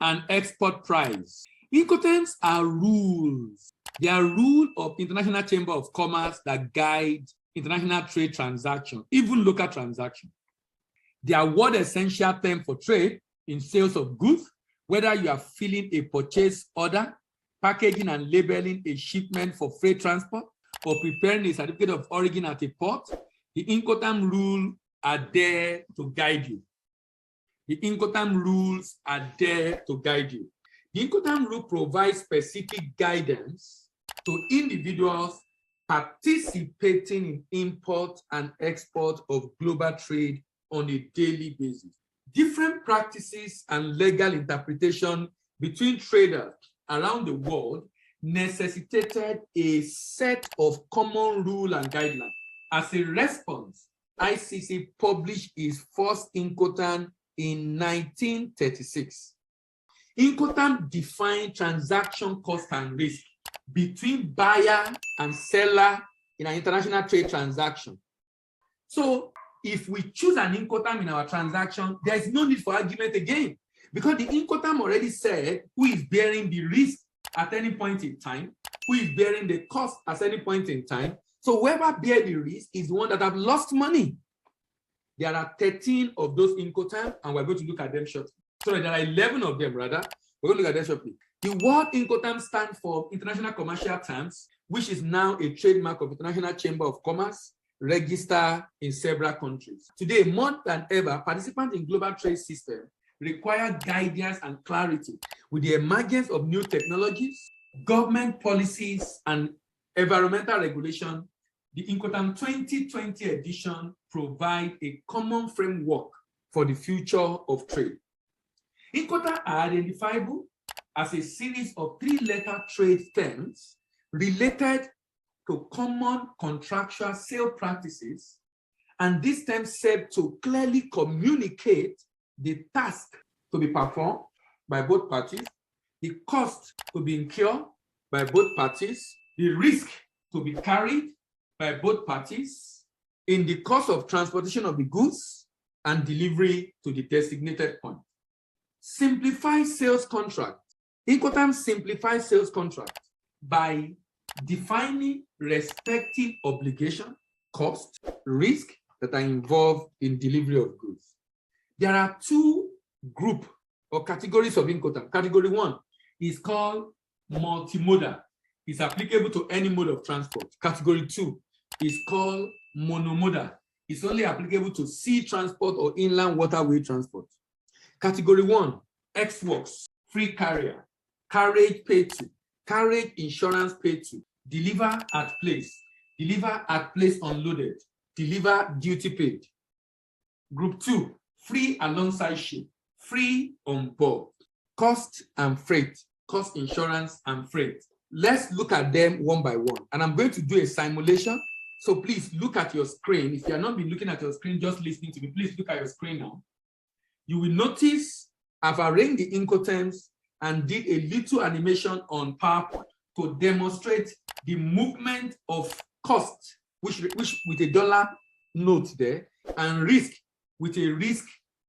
and export price. Incoterms are rules. They are rules of International Chamber of Commerce that guide international trade transactions, even local transactions. They are what essential term for trade in sales of goods, whether you are filling a purchase order, packaging and labeling a shipment for freight transport, or preparing a certificate of origin at a port. The Incoterms rules are there to guide you. The Incoterms rules are there to guide you. The Incoterms rule provides specific guidance to individuals participating in import and export of global trade on a daily basis. Different practices and legal interpretation between traders around the world necessitated a set of common rules and guidelines. As a response, ICC published its first Incoterms in 1936. Incoterms defined transaction cost and risk between buyer and seller in an international trade transaction. So if we choose an Incoterms in our transaction, there is no need for argument again, because the Incoterms already said who is bearing the risk at any point in time, who is bearing the cost at any point in time. So whoever bears the risk is the one that have lost money. There are 13 of those Incoterms, and we're going to look at them shortly. Sorry, there are 11 of them, rather. We're going to look at them shortly. The word Incoterms stands for International Commercial Terms, which is now a trademark of International Chamber of Commerce, registered in several countries. Today, more than ever, participants in global trade system require guidance and clarity with the emergence of new technologies, government policies, and environmental regulation. The Incoterms 2020 edition provides a common framework for the future of trade. Incoterms are identifiable as a series of three-letter trade terms related to common contractual sale practices, and these terms serve to clearly communicate the task to be performed by both parties, the cost to be incurred by both parties, the risk to be carried by both parties in the course of transportation of the goods and delivery to the designated point. Simplify sales contract. Incoterms simplify sales contract by defining respective obligation, cost, risk that are involved in delivery of goods. There are two groups or categories of Incoterms. Category one is called multimodal. It's applicable to any mode of transport. Category two is called monomodal. It's only applicable to sea transport or inland waterway transport. Category one, ex-works, free carrier, carriage paid to, carriage insurance paid to, deliver at place unloaded, deliver duty paid. Group two, free alongside ship, free on board, cost and freight, cost insurance and freight. Let's look at them one by one. And I'm going to do a simulation. So please look at your screen. If you have not been looking at your screen, just listening to me, please look at your screen now. You will notice I've arranged the Incoterms and did a little animation on PowerPoint to demonstrate the movement of cost, which with a dollar note there, and risk with a risk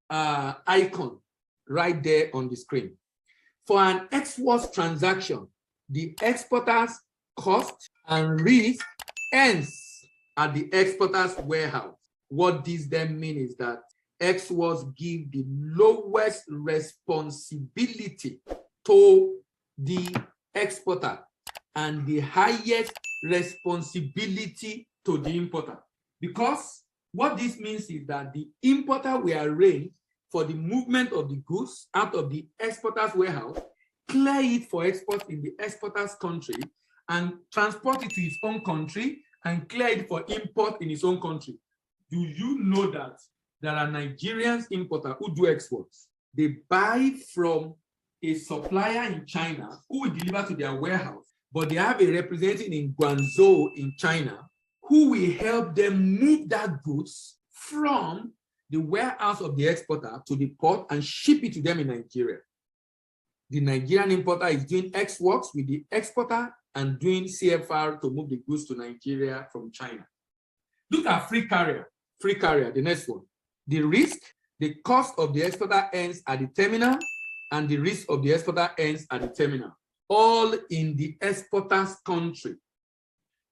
icon right there on the screen. For an export transaction, the exporter's cost and risk ends at the exporter's warehouse. What this then means is that exporters give the lowest responsibility to the exporter and the highest responsibility to the importer. Because what this means is that the importer will arrange for the movement of the goods out of the exporter's warehouse, clear it for export in the exporter's country, and transport it to his own country and clear it for import in his own country. Do you know that there are Nigerian importers who do exports? They buy from a supplier in China who will deliver to their warehouse, but they have a representative in Guangzhou in China who will help them move that goods from the warehouse of the exporter to the port and ship it to them in Nigeria. The Nigerian importer is doing X works with the exporter and doing CFR to move the goods to Nigeria from China. Look at free carrier, the next one. The risk, the cost of the exporter ends at the terminal and the risk of the exporter ends at the terminal, all in the exporter's country.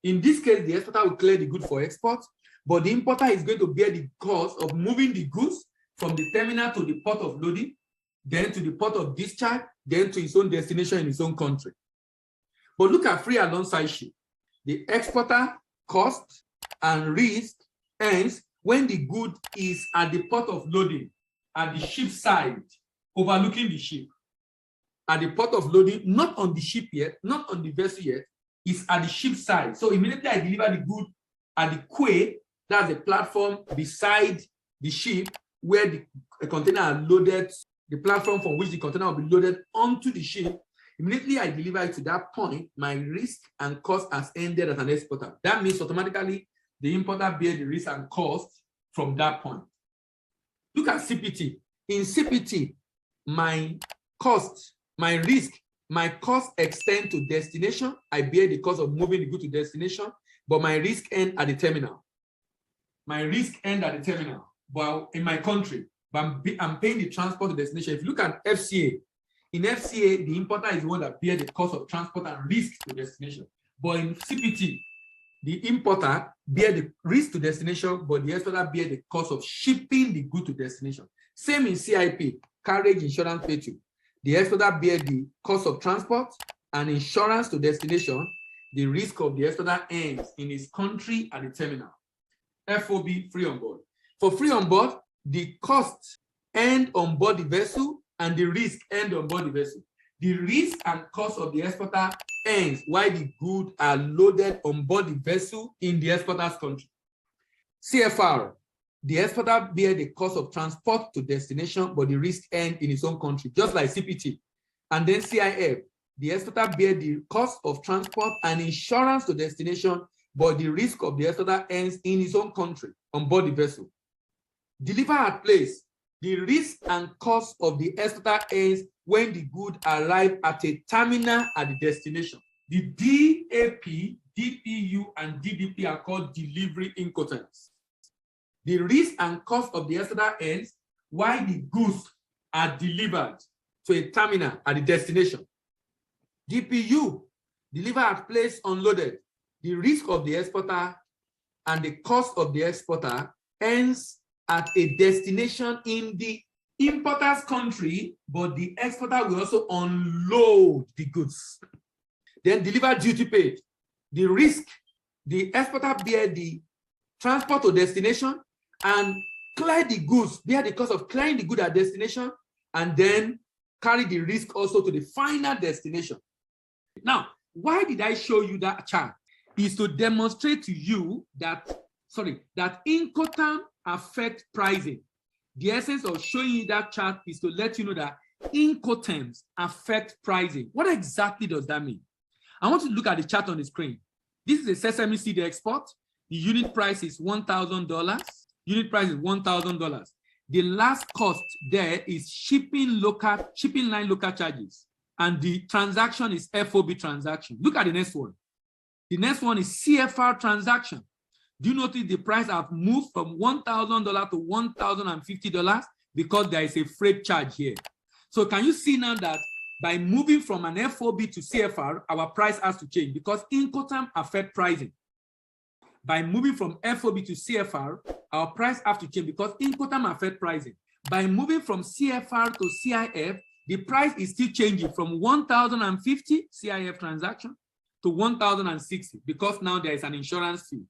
In this case, the exporter will clear the good for export, but the importer is going to bear the cost of moving the goods from the terminal to the port of loading, then to the port of discharge, then to its own destination in its own country. But look at free alongside ship. The exporter cost and risk ends when the good is at the port of loading, at the ship side, overlooking the ship. At the port of loading, not on the ship yet, not on the vessel yet, is at the ship side. So immediately I deliver the good at the quay, that's the platform beside the ship where the container are loaded, the platform from which the container will be loaded onto the ship. Immediately I deliver it to that point, my risk and cost has ended as an exporter. That means automatically the importer bears the risk and cost from that point. Look at CPT. In CPT, my cost, my risk, my cost extend to destination. I bear the cost of moving the good to destination, but my risk end at the terminal. My risk end at the terminal. Well, in my country, but I'm paying the transport to destination. If you look at FCA, in FCA, the importer is the one that bears the cost of transport and risk to destination. But in CPT, the importer bears the risk to destination, but the exporter bears the cost of shipping the good to destination. Same in CIP, carriage, insurance, pay to. The exporter bears the cost of transport and insurance to destination. The risk of the exporter ends in his country at the terminal. FOB, free on board. For free on board, the cost end on board the vessel and the risk end on board the vessel. The risk and cost of the exporter ends while the goods are loaded on board the vessel in the exporter's country. CFR, the exporter bears the cost of transport to destination, but the risk ends in his own country, just like CPT. And then CIF, the exporter bears the cost of transport and insurance to destination, but the risk of the exporter ends in his own country on board the vessel. Deliver at place, the risk and cost of the exporter ends when the good arrive at a terminal at the destination. The DAP, DPU, and DDP are called delivery Incoterms. The risk and cost of the exporter ends while the goods are delivered to a terminal at the destination. DPU, deliver at place unloaded. The risk of the exporter and the cost of the exporter ends at a destination in the importer's country, but the exporter will also unload the goods. Then deliver duty paid. The risk, the exporter bear the transport to destination and clear the goods, bear the cost of clearing the good at destination, and then carry the risk also to the final destination. Now, why did I show you that chart? Is to demonstrate to you that, that Incoterms affect pricing. The essence of showing you that chart is to let you know that Incoterms affect pricing. What exactly does that mean? I want you to look at the chart on the screen. This is a sesame seed export. The unit price is $1,000. Unit price is $1,000. The last cost there is shipping line local charges. And the transaction is FOB transaction. Look at the next one. The next one is CFR transaction. Do you notice the price have moved from $1,000 to $1,050 because there is a freight charge here? So can you see now that by moving from an FOB to CFR, our price has to change because Incoterms affect pricing. By moving from FOB to CFR, our price has to change because Incoterms affect pricing. By moving from CFR to CIF, the price is still changing from 1,050 CIF transaction to 1,060 because now there is an insurance fee.